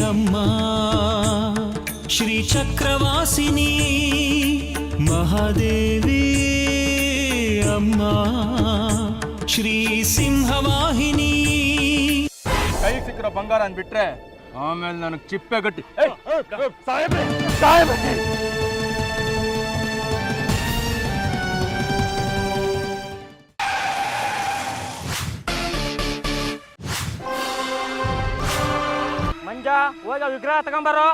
ಅಮ್ಮ ಶ್ರೀ ಚಕ್ರವಾಸಿನಿ ಮಹಾದೇವಿ ಅಮ್ಮ ಶ್ರೀ ಸಿಂಹವಾಹಿನಿ. ಕೈ ಸಿಕ್ಕಿರೋ ಬಂಗಾರ ಅಂದ್ಬಿಟ್ರೆ ಆಮೇಲೆ ನನಗೆ ಚಿಪ್ಪೆ ಗಟ್ಟಿ. ಮಂಜ ಹೋಗ ವಿಗ್ರಹ ತಗೊಂಬಾರೋ.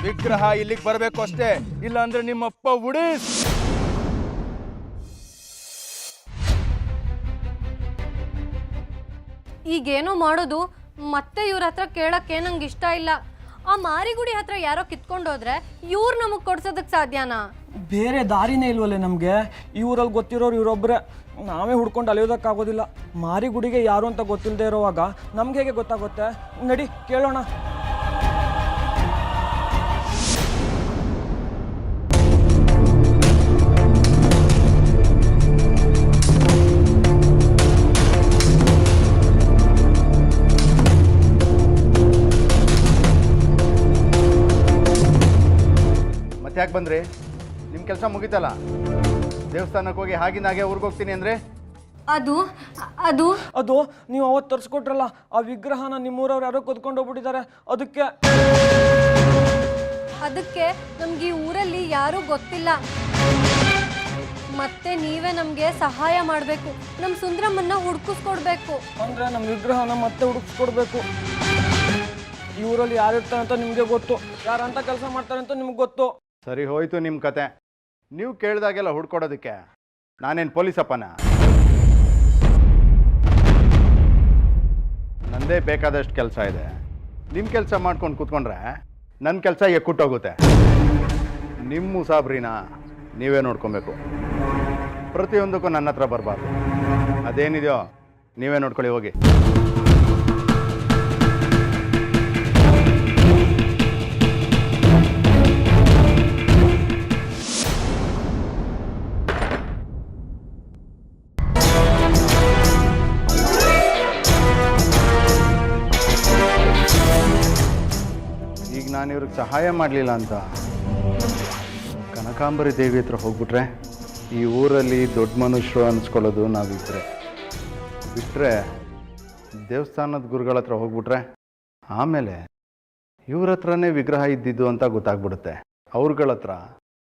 ವಿಗ್ರಹ ಇಲ್ಲಿಗೆ ಬರಬೇಕು ಅಷ್ಟೇ, ಇಲ್ಲ ಅಂದ್ರೆ ನಿಮ್ಮಪ್ಪ ಉಡಿಸ್. ಈಗೇನೋ ಮಾಡೋದು, ಮತ್ತೆ ಇವ್ರ ಹತ್ರ ಕೇಳಕ್ಕೆ ನಂಗೆ ಇಷ್ಟ ಇಲ್ಲ. ಆ ಮಾರಿಗುಡಿ ಹತ್ರ ಯಾರೋ ಕಿತ್ಕೊಂಡೋದ್ರೆ ಇವ್ರು ನಮಗೆ ಕೊಡ್ಸೋದಕ್ಕೆ ಸಾಧ್ಯನಾ? ಬೇರೆ ದಾರಿನೇ ಇಲ್ವಲ್ಲೇ ನಮಗೆ. ಈ ಊರಲ್ಲಿ ಗೊತ್ತಿರೋರು ಇವರೊಬ್ಬರೇ, ನಾವೇ ಹುಡ್ಕೊಂಡು ಅಲಿಯೋದಕ್ಕಾಗೋದಿಲ್ಲ. ಮಾರಿಗುಡಿಗೆ ಯಾರು ಅಂತ ಗೊತ್ತಿಲ್ಲದೆ ಇರೋವಾಗ ನಮ್ಗೆ ಹೇಗೆ ಗೊತ್ತಾಗುತ್ತೆ? ನಡಿ ಕೇಳೋಣ. ಯಾಕೆ ಬಂದ್ರಿ? ನಿಮ್ಮ ಕೆಲಸ ಮುಗಿತಲ್ಲ. ದೇವಸ್ಥಾನಕ್ಕೆ ಹೋಗಿ ಹಾಗೆ ಊರಿಗೆ ಹೋಗ್ತೀನಿ ಅಂದರೆ ಅದು ಅದು ಅದು ನೀವು ಅವತ್ತು ತರಿಸ್ಕೊಟ್ರಲ್ಲ ಆ ವಿಗ್ರಹನ ನಿಮ್ಮೂರವ್ರು ಯಾರೋ ಕದ್ಕೊಂಡು ಹೋಗ್ಬಿಟ್ಟಿದ್ದಾರೆ. ಅದಕ್ಕೆ ನಮ್ಗೆ ಈ ಊರಲ್ಲಿ ಯಾರೂ ಗೊತ್ತಿಲ್ಲ. ಮತ್ತೆ ನೀವೇ ನಮಗೆ ಸಹಾಯ ಮಾಡಬೇಕು. ನಮ್ಮ ಸುಂದ್ರಮ್ಮನ್ನ ಹುಡುಕಿಸ್ಕೊಡ್ಬೇಕು. ಅಂದರೆ ನಮ್ಮ ವಿಗ್ರಹನ ಮತ್ತೆ ಹುಡುಕಿಸ್ಕೊಡ್ಬೇಕು. ಈ ಊರಲ್ಲಿ ಯಾರಿರ್ತಾರೆ ಅಂತ ನಿಮಗೆ ಗೊತ್ತು, ಯಾರಂತ ಕೆಲಸ ಮಾಡ್ತಾರೆ ಅಂತ ನಿಮ್ಗೆ ಗೊತ್ತು. ಸರಿ ಹೋಯ್ತು ನಿಮ್ಮ ಕತೆ. ನೀವು ಕೇಳಿದಾಗೆಲ್ಲ ಹುಡ್ಕೊಡೋದಕ್ಕೆ ನಾನೇನು ಪೊಲೀಸಪ್ಪನ? ನಂದೇ ಬೇಕಾದಷ್ಟು ಕೆಲಸ ಇದೆ. ನಿಮ್ಮ ಕೆಲಸ ಮಾಡ್ಕೊಂಡು ಕೂತ್ಕೊಂಡ್ರೆ ನನ್ನ ಕೆಲಸ ಎಕ್ಕುಟ್ಟೋಗುತ್ತೆ. ನಿಮ್ಮ ಮುಸಾಬ್ರಿನ ನೀವೇ ನೋಡ್ಕೊಬೇಕು. ಪ್ರತಿಯೊಂದಕ್ಕೂ ನನ್ನ ಹತ್ರ ಬರಬಾರ್ದು. ಅದೇನಿದೆಯೋ ನೀವೇ ನೋಡ್ಕೊಳ್ಳಿ ಹೋಗಿ. ಈಗ ನಾನು ಇವ್ರಿಗೆ ಸಹಾಯ ಮಾಡಲಿಲ್ಲ ಅಂತ ಕನಕಾಂಬರಿ ದೇವಿ ಹತ್ರ ಹೋಗ್ಬಿಟ್ರೆ ಈ ಊರಲ್ಲಿ ದೊಡ್ಡ ಮನುಷ್ಯರು ಅನ್ಸ್ಕೊಳ್ಳೋದು ನಾವಿಬ್ಬರೇ. ಬಿಟ್ಟರೆ ದೇವಸ್ಥಾನದ ಗುರುಗಳ ಹತ್ರ ಹೋಗ್ಬಿಟ್ರೆ ಆಮೇಲೆ ಇವ್ರ ಹತ್ರನೇ ವಿಗ್ರಹ ಇದ್ದಿದ್ದು ಅಂತ ಗೊತ್ತಾಗ್ಬಿಡುತ್ತೆ. ಅವ್ರಗಳ ಹತ್ರ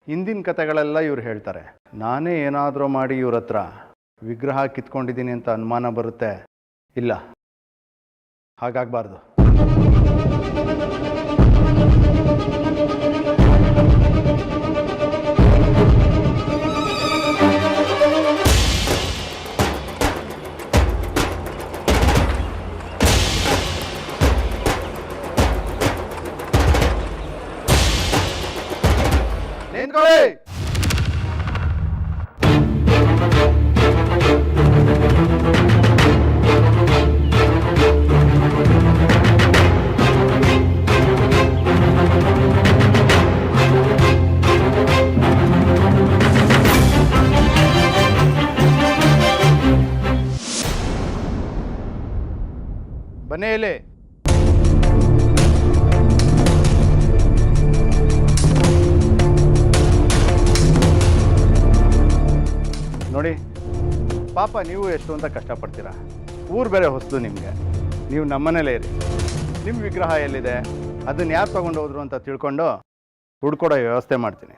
ಹಿಂದಿನ ಕತೆಗಳೆಲ್ಲ ಇವ್ರು ಹೇಳ್ತಾರೆ. ನಾನೇ ಏನಾದರೂ ಮಾಡಿ ಇವ್ರ ಹತ್ರ ವಿಗ್ರಹ ಕಿತ್ಕೊಂಡಿದ್ದೀನಿ ಅಂತ ಅನುಮಾನ ಬರುತ್ತೆ. ಇಲ್ಲ, ಹಾಗಾಗಬಾರ್ದು. ಬನ್ನೇಲೆ ನೋಡಿ ಪಾಪ, ನೀವು ಎಷ್ಟು ಅಂತ ಕಷ್ಟಪಡ್ತೀರಾ. ಊರು ಬೇರೆ ಹೊಸದು ನಿಮಗೆ. ನೀವು ನಮ್ಮನೇಲೇ ಇರಿ. ನಿಮ್ಮ ವಿಗ್ರಹ ಎಲ್ಲಿದೆ, ಅದನ್ನು ಯಾರು ತಗೊಂಡು ಹೋದ್ರು ಅಂತ ತಿಳ್ಕೊಂಡು ಹುಡ್ಕೊಡೋ ವ್ಯವಸ್ಥೆ ಮಾಡ್ತೀನಿ.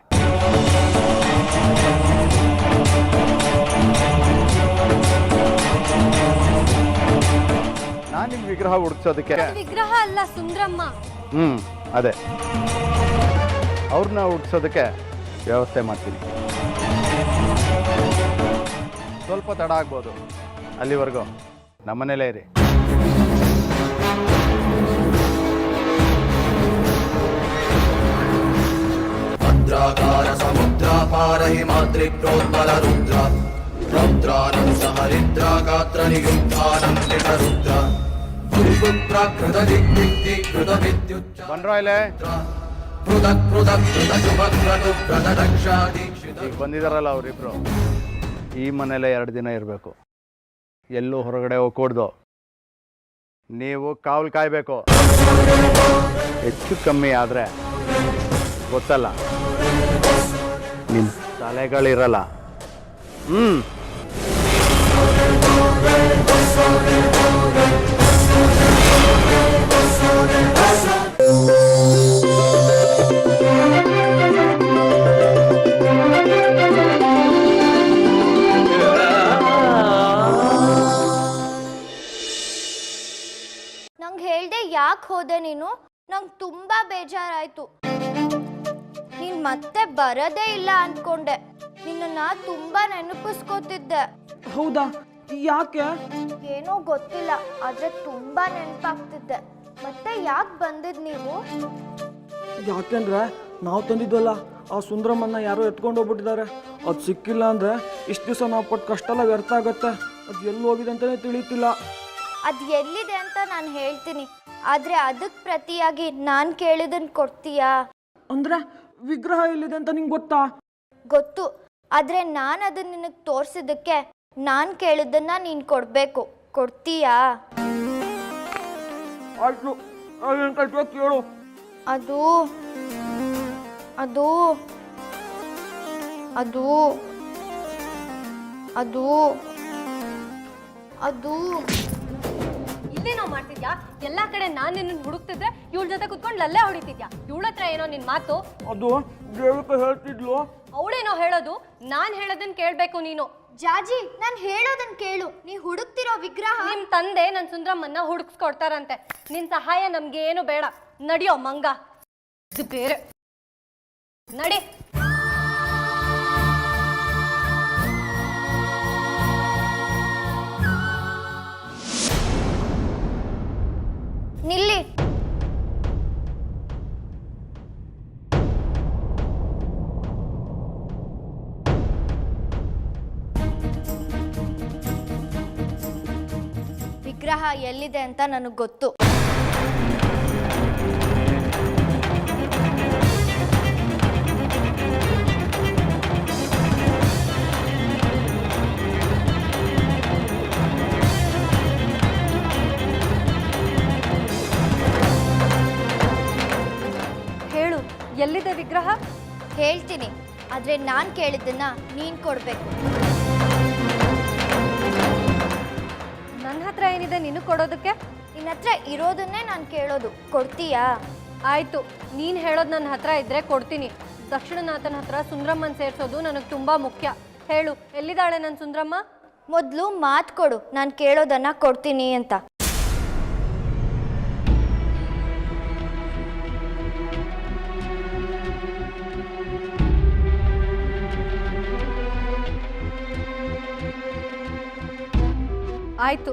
ನಾನು ನಿಮ್ಮ ವಿಗ್ರಹ ಹುಡುಕ್ಸೋದಕ್ಕೆ ವಿಗ್ರಹ ಅಲ್ಲ, ಸುಂದ್ರಮ್ಮ. ಅದೇ, ಅವ್ರನ್ನ ಹುಡುಕ್ಸೋದಕ್ಕೆ ವ್ಯವಸ್ಥೆ ಮಾಡ್ತೀನಿ. ಸ್ವಲ್ಪ ತಡ ಆಗ್ಬೋದು. ಅಲ್ಲಿವರೆಗೂ ನಮ್ಮನೇಲೇ ಇರಿ. ಭದ್ರಾಕಾರ ಸಮುದ್ರಾಪಾರ ಹಿಮಾದ್ರಿ ಪ್ರೋತ್ಪಲ ರುದ್ರ ರೌದ್ರಾನಂ ಸಹರಿದ್ರ ಗಾತ್ರ ನಿಯುಕ್ತಾನಂ ರುದ್ರ ಗುರುಪುತ್ರ ಕೃತ ದಿಗ್ದಿಗ್ದಿ ಕೃತ ವಿದ್ಯುಚ್ಚ ಬಂದ್ರಾ ಇಲ್ಲೇ? ಪೃಥಕ್ ಪೃಥಕ್ ಕೃತ ಶುಭಕ್ರತು ವ್ರತ ರಕ್ಷಾ ದೀಕ್ಷಿತ ಈಗ ಬಂದಿದ್ದಾರಲ್ಲ ಅವರಿಬ್ರು, ಈ ಮನೇಲೆ 2 ದಿನ ಇರಬೇಕು, ಎಲ್ಲೂ ಹೊರಗಡೆ ಹೋಗ್ಕೊಡ್ದು. ನೀವು ಕಾವಲು ಕಾಯಬೇಕು. ಹೆಚ್ಚು ಕಮ್ಮಿ ಆದರೆ ಗೊತ್ತಲ್ಲ, ನಿಮ್ಮ ತಲೆಗಳಿರಲ್ಲ. ನಂಗೆ ಹೇಳ್ದೆ ಯಾಕೆ ಹೋದೆ ನೀನು? ನಂಗೆ ತುಂಬಾ ಬೇಜಾರಾಯ್ತು. ನೀನ್ ಮತ್ತೆ ಬರದೇ ಇಲ್ಲ ಅನ್ಕೊಂಡೆ. ನಿನ್ನ ತುಂಬಾ ನೆನಪಿಸ್ಕೋತಿದ್ದೆ. ಹೌದಾ? ಯಾಕೆ? ಏನೋ ಗೊತ್ತಿಲ್ಲ, ಆದ್ರೆ ತುಂಬಾ ನೆನಪಾಗ್ತಿದ್ದೆ. ಮತ್ತೆ ಯಾಕೆ ಬಂದಿದ್ ನೀವು? ಯಾಕೆಂದ್ರೆ ನಾವು ತಂದಿದ್ವಲ್ಲ ಆ ಸುಂದ್ರಮ್ಮನ್ನ ಯಾರೋ ಎತ್ಕೊಂಡು ಹೋಗ್ಬಿಟ್ಟಿದ್ದಾರೆ. ಅದು ಸಿಕ್ಕಿಲ್ಲ ಅಂದ್ರೆ ಇಷ್ಟು ದಿವಸ ನಾವು ಪಟ್ಟು ಕಷ್ಟ ಎಲ್ಲ ವ್ಯರ್ಥ ಆಗತ್ತೆ. ಅದು ಎಲ್ಲಿ ಹೋಗಿದೆ ಅಂತಲೇ ತಿಳಿತಿಲ್ಲ. ಅದ್ ಎಲ್ಲಿದೆ ಅಂತ ನಾನು ಹೇಳ್ತೀನಿ, ಆದ್ರೆ ಅದಕ್ಕೆ ಪ್ರತಿಯಾಗಿ ನಾನು ಕೇಳಿದನ್ ಕೊಡ್ತೀಯಾ? ಅಂದ್ರೆ ವಿಗ್ರಹ ಎಲ್ಲಿದೆ ಅಂತ ನಿಂಗೆ ಗೊತ್ತಾ? ಗೊತ್ತು, ಆದ್ರೆ ನಾನು ಅದನ್ನ ನಿನಗೆ ತೋರ್ಸಿದ್ದಕ್ಕೆ ನಾನು ಕೇಳಿದ್ದನ್ನ ನೀನು ಕೊಡ್ಬೇಕು. ಕೊಡ್ತೀಯಾ? ಆಯ್ತು, ಏನು ಕಳ್ತೀಯ ಕೇಳು. ಅದು ಅದು ಅದು ಅದು ಅದು ಇಲ್ಲೇನೋ ಮಾಡ್ತಿದ್ಯಾ? ಎಲ್ಲಾ ಕಡೆ ನಾನ್ ನಿನ್ನ ಹುಡುಕ್ತಿದ್ರೆ ಇವಳ ಜೊತೆ ಕುತ್ಕೊಂಡು ಲಲ್ಲೆ ಹೊಡಿತಿದ್ಯಾ? ಇವಳ ಹತ್ರ ಏನೋ ನಿನ್ ಮಾತು? ಅದು ದೇವಿಕ ಹೇಳ್ತಿದ್ಲು. ಅವಳೇನೋ ಹೇಳೋದು, ನಾನ್ ಹೇಳೋದನ್ನ ಕೇಳ್ಬೇಕು ನೀನು. ಜಾಜಿ, ನಾನು ಹೇಳೋದನ್ನ ಕೇಳು. ನೀ ಹುಡುಕ್ತಿರೋ ವಿಗ್ರಹ ನಿಮ್ ತಂದೆ ನನ್ ಸುಂದ್ರಮ್ಮನ್ನ ಹುಡುಕ್ಸ್ಕೊಡ್ತಾರಂತೆ. ನಿನ್ ಸಹಾಯ ನಮ್ಗೆ ಏನು ಬೇಡ. ನಡಿಯೋ ಮಂಗ, ಇದು ಬೇರೆ. ನಡಿ. ನಿಲ್ಲಿ. ವಿಗ್ರಹ ಎಲ್ಲಿದೆ ಅಂತ ನನಗೆ ಗೊತ್ತು. ಹೇಳು, ಎಲ್ಲಿದೆ ವಿಗ್ರಹ? ಹೇಳ್ತೀನಿ, ಆದ್ರೆ ನಾನು ಕೇಳಿದ್ದನ್ನ ನೀನು ಕೊಡಬೇಕು. ನನ್ನ ಹತ್ರ ಏನಿದೆ ನಿನಗೆ ಕೊಡೋದಕ್ಕೆ? ನಿನ್ನ ಹತ್ರ ಇರೋದನ್ನೇ ನಾನು ಕೇಳೋದು. ಕೊಡ್ತೀಯಾ? ಆಯ್ತು, ನೀನು ಹೇಳೋದು ನನ್ನ ಹತ್ರ ಇದ್ರೆ ಕೊಡ್ತೀನಿ. ದಕ್ಷಿಣನಾಥನ ಹತ್ರ ಸುಂದ್ರಮ್ಮನ ಸೇರಿಸೋದು ನನಗೆ ತುಂಬ ಮುಖ್ಯ. ಹೇಳು, ಎಲ್ಲಿದ್ದಾಳೆ ನನ್ನ ಸುಂದ್ರಮ್ಮ? ಮೊದಲು ಮಾತು ಕೊಡು, ನಾನು ಕೇಳೋದನ್ನ ಕೊಡ್ತೀನಿ ಅಂತ. ಆಯ್ತು,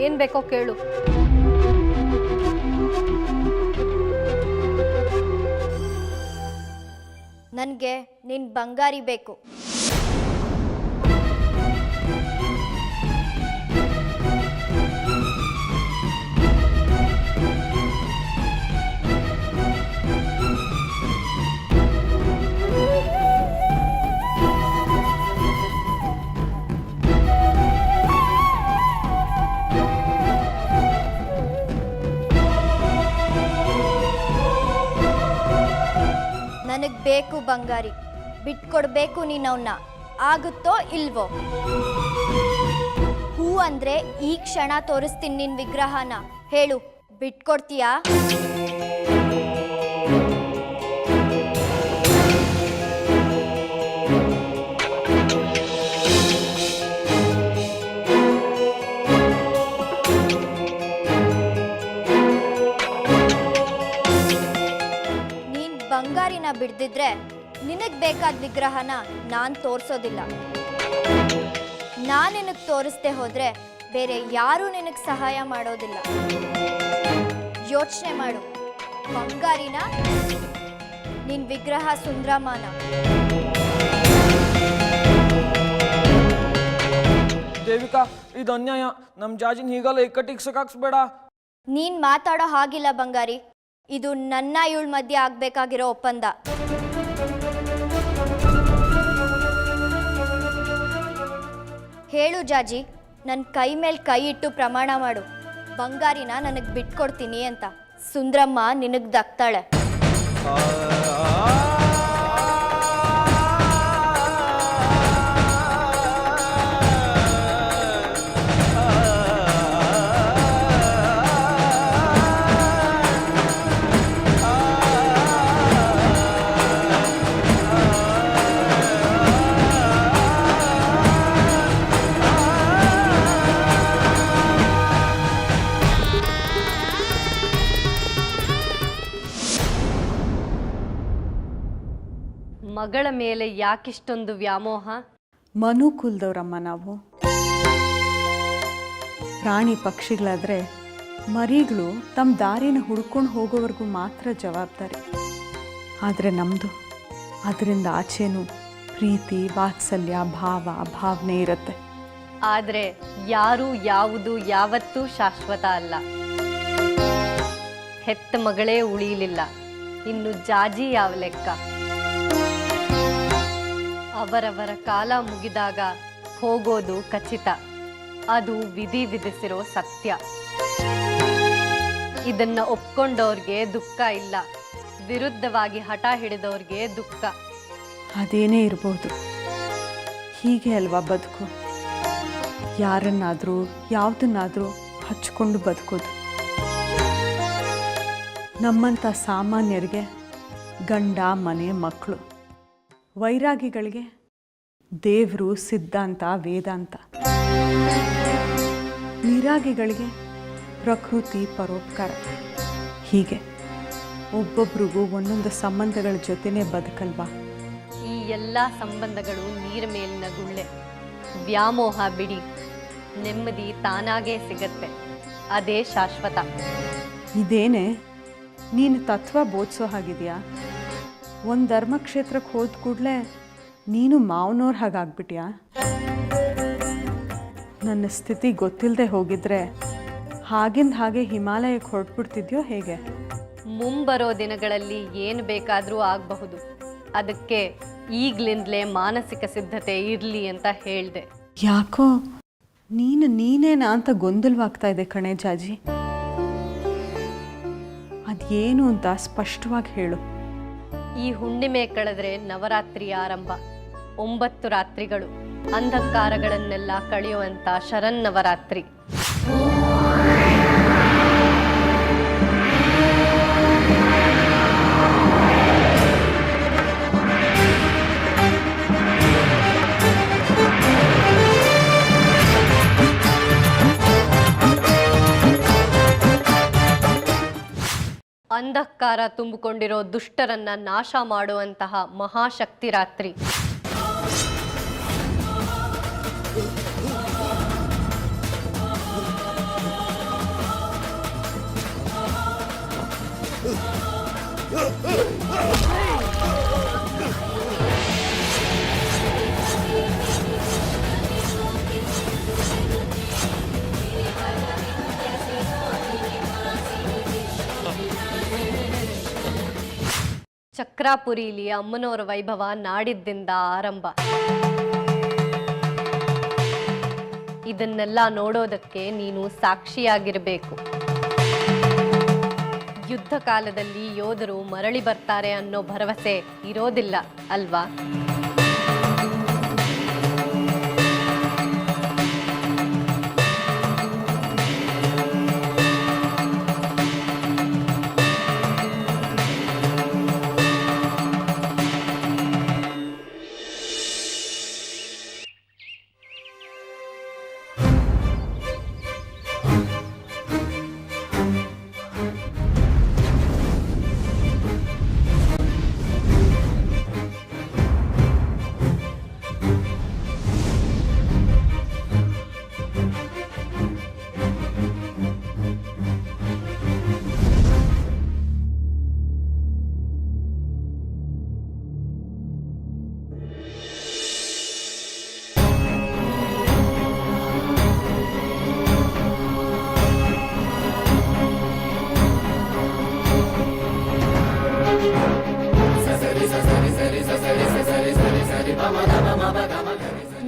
ಏನ್ ಬೇಕೋ ಕೇಳು. ನನಗೆ ನಿನ್ನ ಬಂಗಾರಿ ಬೇಕು. ನನಗೆ ಬೇಕು ಬಂಗಾರಿ. ಬಿಟ್ಕೊಡ್ಬೇಕು ನೀನವನ್ನ. ಆಗುತ್ತೋ ಇಲ್ವೋ? ಹೂ ಅಂದ್ರೆ ಈ ಕ್ಷಣ ತೋರಿಸ್ತೀನಿ ನಿನ್ ವಿಗ್ರಹನ. ಹೇಳು, ಬಿಟ್ಕೊಡ್ತೀಯಾ? ನೀನ್ ಬಂಗಾರಿನ ಬಿಡ್ದಿದ್ರೆ ನಿನಗ್ ಬೇಕಾದ ವಿಗ್ರಹನ ನಾನ್ ತೋರ್ಸೋದಿಲ್ಲ. ನಾನ್ ನಿನಗ್ ತೋರಿಸ್ದೆ ಹೋದ್ರೆ ಬೇರೆ ಯಾರೂ ನಿನಗ್ ಸಹಾಯ ಮಾಡೋದಿಲ್ಲ. ಯೋಚನೆ ಮಾಡು, ಬಂಗಾರಿನ, ನಿನ್ ವಿಗ್ರಹ ಸುಂದ್ರಮ್ಮನ. ದೇವಿಕಾ, ಇದು ಅನ್ಯಾಯ. ನಮ್ಮ ಜಾಜಿನ ಹೀಗಲ್ಲ ಇಕ್ಕಟ್ಟಿಗೆ ಸಿಕ್ಕಾಕ್ಸ್ಬೇಡ. ನೀನ್ ಮಾತಾಡೋ ಹಾಗಿಲ್ಲ ಬಂಗಾರಿ. ಇದು ನನ್ನ ಇವಳ ಮಧ್ಯೆ ಆಗ್ಬೇಕಾಗಿರೋ ಒಪ್ಪಂದ. ಹೇಳು ಜಾಜಿ, ನನ್ನ ಕೈ ಮೇಲೆ ಕೈ ಇಟ್ಟು ಪ್ರಮಾಣ ಮಾಡು, ಬಂಗಾರಿನ ನನಗೆ ಬಿಟ್ಕೊಡ್ತೀನಿ ಅಂತ. ಸುಂದ್ರಮ್ಮ ನಿನಗೆ ದಕ್ತಾಳೆ. ಮಗಳ ಮೇಲೆ ಯಾಕಿಷ್ಟೊಂದು ವ್ಯಾಮೋಹ? ಮನುಕುಲದವ್ರಮ್ಮ ನಾವು. ಪ್ರಾಣಿ ಪಕ್ಷಿಗಳಾದರೆ ಮರಿಗಳು ತಮ್ಮ ದಾರಿನ ಹುಡ್ಕೊಂಡು ಹೋಗೋವರೆಗೂ ಮಾತ್ರ ಜವಾಬ್ದಾರಿ. ಆದರೆ ನಮ್ಮದು ಅದರಿಂದ ಆಚೆನೂ ಪ್ರೀತಿ, ವಾತ್ಸಲ್ಯ, ಭಾವನೆ ಇರುತ್ತೆ. ಆದರೆ ಯಾರು ಯಾವುದು ಯಾವತ್ತೂ ಶಾಶ್ವತ ಅಲ್ಲ. ಹೆತ್ತ ಮಗಳೇ ಉಳಿಯಲಿಲ್ಲ, ಇನ್ನು ಜಾಜಿ ಯಾವ ಲೆಕ್ಕ? ಅವರವರ ಕಾಲ ಮುಗಿದಾಗ ಹೋಗೋದು ಖಚಿತ, ಅದು ವಿಧಿ ವಿಧಿಸಿರೋ ಸತ್ಯ. ಇದನ್ನ ಒಪ್ಕೊಂಡವ್ರಿಗೆ ದುಃಖ ಇಲ್ಲ, ವಿರುದ್ಧವಾಗಿ ಹಠ ಹಿಡಿದವ್ರಿಗೆ ದುಃಖ. ಅದೇನೇ ಇರ್ಬೋದು, ಹೀಗೆ ಅಲ್ವಾ ಬದುಕು. ಯಾರನ್ನಾದರೂ ಯಾವುದನ್ನಾದರೂ ಹಚ್ಕೊಂಡು ಬದುಕೋದು. ನಮ್ಮಂಥ ಸಾಮಾನ್ಯರಿಗೆ ಗಂಡ, ಮನೆ, ಮಕ್ಕಳು. ವೈರಾಗಿಗಳಿಗೆ ದೇವರು, ಸಿದ್ಧಾಂತ, ವೇದಾಂತ. ನಿರಾಗಿಗಳಿಗೆ ಪ್ರಕೃತಿ, ಪರೋಪಕಾರ. ಹೀಗೆ ಒಬ್ಬೊಬ್ರಿಗೂ ಒಂದೊಂದು ಸಂಬಂಧಗಳ ಜೊತೆನೇ ಬದುಕಲ್ವಾ? ಈ ಎಲ್ಲ ಸಂಬಂಧಗಳು ನೀರ ಮೇಲಿನ ಗುಳ್ಳೆ. ವ್ಯಾಮೋಹ ಬಿಡಿ, ನೆಮ್ಮದಿ ತಾನಾಗೇ ಸಿಗತ್ತೆ, ಅದೇ ಶಾಶ್ವತ. ಇದೇನೆ ನೀನು ತತ್ವ ಬೋಧಿಸೋ ಹಾಗಿದೆಯಾ? ಒಂದು ಧರ್ಮಕ್ಷೇತ್ರಕ್ಕೆ ಹೋದ ಕೂಡಲೇ ನೀನು ಮಾವನವ್ರ ಹಾಗಾಗ್ಬಿಟ್ಯಾ? ನನ್ನ ಸ್ಥಿತಿ ಗೊತ್ತಿಲ್ಲದೆ ಹೋಗಿದ್ರೆ ಹಾಗಿಂದ ಹಾಗೆ ಹಿಮಾಲಯಕ್ಕೆ ಹೊರಟ್ಬಿಡ್ತಿದ್ಯೋ ಹೇಗೆ? ಮುಂಬರೋ ದಿನಗಳಲ್ಲಿ ಏನು ಬೇಕಾದರೂ ಆಗಬಹುದು. ಅದಕ್ಕೆ ಈಗಲಿಂದಲೇ ಮಾನಸಿಕ ಸಿದ್ಧತೆ ಇರಲಿ ಅಂತ ಹೇಳಿದೆ. ಯಾಕೋ ನೀನೇನಾ ಅಂತ ಗೊಂದಲವಾಗ್ತಾ ಇದೆ ಕಣೆ ಜಾಜಿ. ಅದೇನು ಅಂತ ಸ್ಪಷ್ಟವಾಗಿ ಹೇಳು. ಈ ಹುಣ್ಣಿಮೆ ಕಳೆದ್ರೆ ನವರಾತ್ರಿ ಆರಂಭ. 9 ರಾತ್ರಿಗಳು, ಅಂಧಕಾರಗಳನ್ನೆಲ್ಲ ಕಳೆಯುವಂಥ ಶರನ್ನವರಾತ್ರಿ. ಅಂಧಕಾರ ತುಂಬಿಕೊಂಡಿರೋ ದುಷ್ಟರನ್ನ ನಾಶ ಮಾಡುವಂತಹ ಮಹಾಶಕ್ತಿ ರಾತ್ರಿ. ಚಕ್ರಾಪುರಿಲಿ ಅಮ್ಮನವರ ವೈಭವ ನಾಡಿದ್ದಿಂದ ಆರಂಭ. ಇದನ್ನೆಲ್ಲ ನೋಡೋದಕ್ಕೆ ನೀನು ಸಾಕ್ಷಿಯಾಗಿರಬೇಕು. ಯುದ್ಧ ಕಾಲದಲ್ಲಿ ಯೋಧರು ಮರಳಿ ಬರ್ತಾರೆ ಅನ್ನೋ ಭರವಸೆ ಇರೋದಿಲ್ಲ ಅಲ್ವಾ?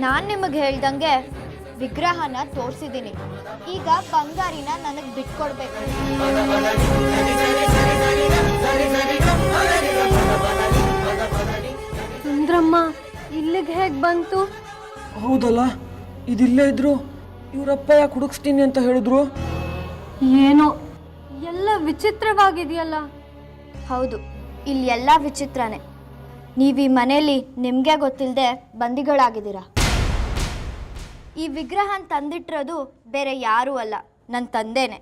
ನಾನು ನಿಮಗೆ ಹೇಳ್ದಂಗೆ ವಿಗ್ರಹನ ತೋರಿಸಿದ್ದೀನಿ. ಈಗ ಬಂಗಾರಿನ ನನಗೆ ಬಿಟ್ಕೊಡ್ಬೇಕು. ಸುಂದ್ರಮ್ಮ ಇಲ್ಲಿಗೆ ಹೇಗೆ ಬಂತು? ಹೌದಲ್ಲ, ಇದಿಲ್ಲೇ ಇದ್ರು ಇವರಪ್ಪ ಯಾಕೆ ಹುಡುಕ್ಸ್ತೀನಿ ಅಂತ ಹೇಳಿದ್ರು? ಏನೋ ಎಲ್ಲ ವಿಚಿತ್ರವಾಗಿದೆಯಲ್ಲ. ಹೌದು, ಇಲ್ಲಿ ಎಲ್ಲ ವಿಚಿತ್ರನೇ. ನೀವು ಈ ಮನೇಲಿ ನಿಮಗೆ ಗೊತ್ತಿಲ್ಲದೆ ಬಂದಿಗಳಾಗಿದ್ದೀರಾ. ಈ ವಿಗ್ರಹನ ತಂದಿಟ್ಟಿರೋದು ಬೇರೆ ಯಾರೂ ಅಲ್ಲ, ನನ್ನ ತಂದೆನೇ.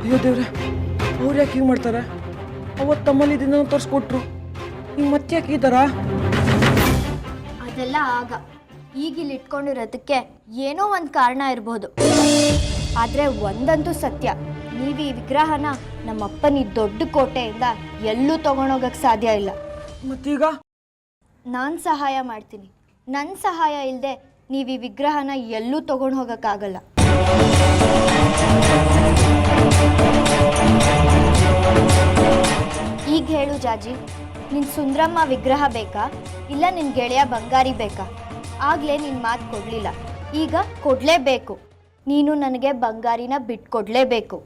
ಅಯ್ಯೋ ದೇವ್ರೆ, ಅವ್ರು ಯಾಕೆ ಹೀಗೆ ಮಾಡ್ತಾರೆ? ಅವತ್ತು ತಮ್ಮಲ್ಲಿ ಇದನ್ನ ತೋರಿಸ್ಕೊಟ್ರು, ಈಗ ಮತ್ತೆ ಯಾಕೆ ಈ ಥರ? ಅದೆಲ್ಲ ಆಗ. ಈಗ ಇಲ್ಲಿ ಇಟ್ಕೊಂಡಿರೋದಕ್ಕೆ ಏನೋ ಒಂದು ಕಾರಣ ಇರ್ಬೋದು. ಆದರೆ ಒಂದಂತೂ ಸತ್ಯ, ನೀವು ಈ ವಿಗ್ರಹನ ನಮ್ಮಪ್ಪನ ಈ ದೊಡ್ಡ ಕೋಟೆಯಿಂದ ಎಲ್ಲೂ ತಗೊಂಡೋಗಕ್ಕೆ ಸಾಧ್ಯ ಇಲ್ಲ. ಮತ್ತೀಗ ನಾನು ಸಹಾಯ ಮಾಡ್ತೀನಿ. ನನ್ನ ಸಹಾಯ ಇಲ್ಲದೆ ನೀವು ಈ ವಿಗ್ರಹನ ಎಲ್ಲೂ ತಗೊಂಡು ಹೋಗೋಕ್ಕಾಗಲ್ಲ. ಈಗ ಹೇಳು ಜಾಜಿ, ನಿನ್ನ ಸುಂದ್ರಮ್ಮ ವಿಗ್ರಹ ಬೇಕಾ ಇಲ್ಲ ನಿನ್ನ ಗೆಳೆಯ ಬಂಗಾರಿ ಬೇಕಾ? ಆಗಲೇ ನಿನ್ನ ಮಾತು ಕೊಡಲಿಲ್ಲ, ಈಗ ಕೊಡಲೇಬೇಕು. ನೀನು ನನಗೆ ಬಂಗಾರಿನ ಬಿಟ್ಕೊಡ್ಲೇಬೇಕು.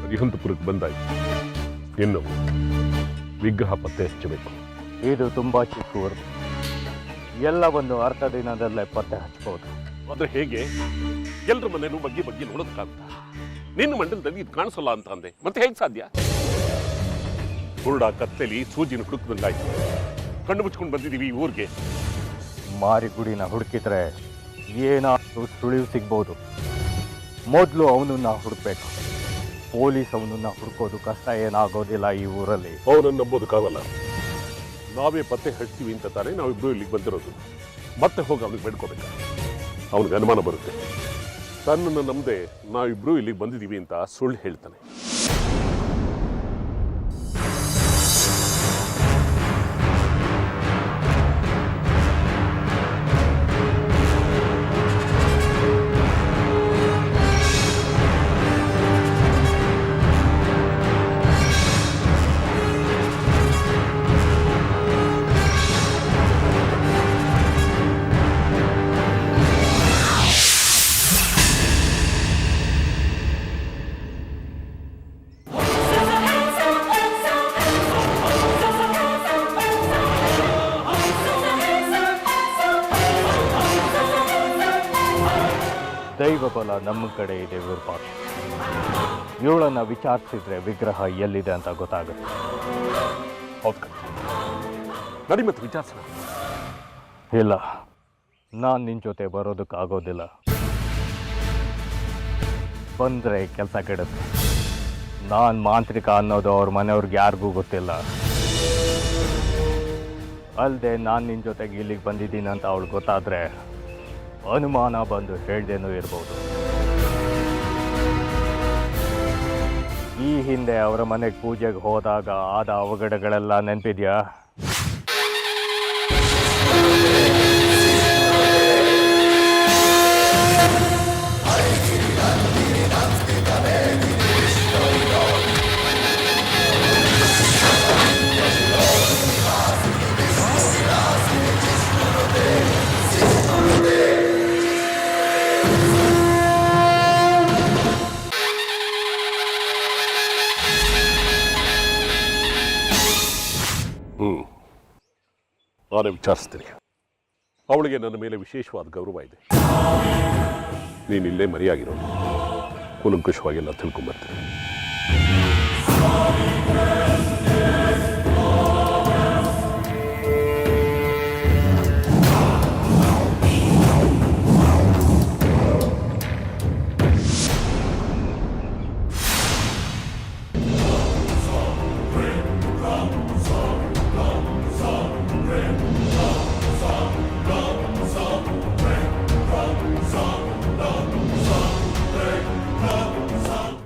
ಅರಿಹಂತಪುರಕ್ಕೆ ಬಂದಾಯ್ತು. ಇನ್ನು ವಿಗ್ರಹ ಪತ್ತೆ ಹಚ್ಚಬೇಕು. ಇದು ತುಂಬಾ ಚಿಕ್ಕ ಊರು, ಎಲ್ಲವನ್ನು ಅರ್ಧ ದಿನದಲ್ಲೇ ಪತ್ತೆ ಹಚ್ಚಬಹುದು. ಆದ್ರೆ ಹೇಗೆ? ಎಲ್ಲರ ಮನೇನು ಬಗ್ಗೆ ಬಗ್ಗೆ ನೋಡೋದಕ್ಕಾಗುತ್ತ? ನಿನ್ನ ಮಂಡಲದಲ್ಲಿ ಇದು ಕಾಣಿಸಲ್ಲ ಅಂತ ಅಂದೆ, ಮತ್ತೆ ಹೇಗೆ ಸಾಧ್ಯ? ಕುರುಡ ಕತ್ತಲಿ ಸೂಜಿನ ಹುಡುಕದಂಗಾಯ್ತು. ಕಣ್ಣು ಮುಚ್ಕೊಂಡು ಬಂದಿದ್ದೀವಿ ಈ ಊರಿಗೆ. ಮಾರಿಗುಡಿನ ಹುಡುಕಿದ್ರೆ ಏನಾದರೂ ಸುಳಿವು ಸಿಗ್ಬೋದು. ಮೊದಲು ಅವನನ್ನ ಹುಡುಕ್ಬೇಕು. ಪೊಲೀಸ್ ಅವನನ್ನ ಹುಡುಕೋದು ಕಷ್ಟ ಏನಾಗೋದಿಲ್ಲ ಈ ಊರಲ್ಲಿ. ಅವನನ್ನು ನಂಬೋದಕ್ಕಾಗಲ್ಲ. ನಾವೇ ಪತ್ತೆ ಹಚ್ತೀವಿ ಅಂತ ತಾನೇ ನಾವಿಬ್ರು ಇಲ್ಲಿಗೆ ಬಂದಿರೋದು. ಮತ್ತೆ ಹೋಗಿ ಅವನಿಗೆ ಬೇಡ್ಕೋಬೇಕು. ಅವನಿಗೆ ಅನುಮಾನ ಬರುತ್ತೆ. ತನ್ನನ್ನು ನಂಬದೆ ನಾವಿಬ್ರು ಇಲ್ಲಿಗೆ ಬಂದಿದ್ದೀವಿ ಅಂತ ಸುಳ್ಳು ಹೇಳ್ತಾನೆ. ದೈವ ಬಲ ನಮ್ಮ ಕಡೆ ಇದೆ ವಿರೂಪಾಕ್ಷ. ಇವಳನ್ನು ವಿಚಾರಿಸಿದ್ರೆ ವಿಗ್ರಹ ಎಲ್ಲಿದೆ ಅಂತ ಗೊತ್ತಾಗುತ್ತೆ. ಹೌದು, ನಡಿ ಮತ್ತೆ ವಿಚಾರಿಸೋಣ. ಇಲ್ಲ, ನಾನು ನಿನ್ನ ಜೊತೆ ಬರೋದಕ್ಕಾಗೋದಿಲ್ಲ. ಬಂದರೆ ಕೆಲಸ ಕೆಡುತ್ತೆ. ನಾನು ಮಾಂತ್ರಿಕ ಅನ್ನೋದು ಅವ್ರ ಮನೆಯವ್ರಿಗೆ ಯಾರಿಗೂ ಗೊತ್ತಿಲ್ಲ. ಅಲ್ಲದೆ ನಾನು ನಿನ್ನ ಜೊತೆಗೆ ಇಲ್ಲಿಗೆ ಬಂದಿದ್ದೀನಿ ಅಂತ ಅವಳು ಗೊತ್ತಾದರೆ ಅನುಮಾನ ಬಂದು ಹೇಳ್ದೇನೂ ಇರ್ಬೋದು. ಈ ಹಿಂದೆ ಅವರ ಮನೆಗೆ ಪೂಜೆಗೆ ಹೋದಾಗ ಆದ ಅವಘಡಗಳೆಲ್ಲ ನೆನಪಿದ್ಯಾ? ನಾನೇ ವಿಚಾರಿಸ್ತೀನಿ. ಅವಳಿಗೆ ನನ್ನ ಮೇಲೆ ವಿಶೇಷವಾದ ಗೌರವ ಇದೆ. ನೀನಿಲ್ಲೇ ಮರೆಯಾಗಿರೋದು. ಕೂಲಂಕುಷವಾಗೆಲ್ಲ ತಿಳ್ಕೊಂಬರ್ತೀನಿ.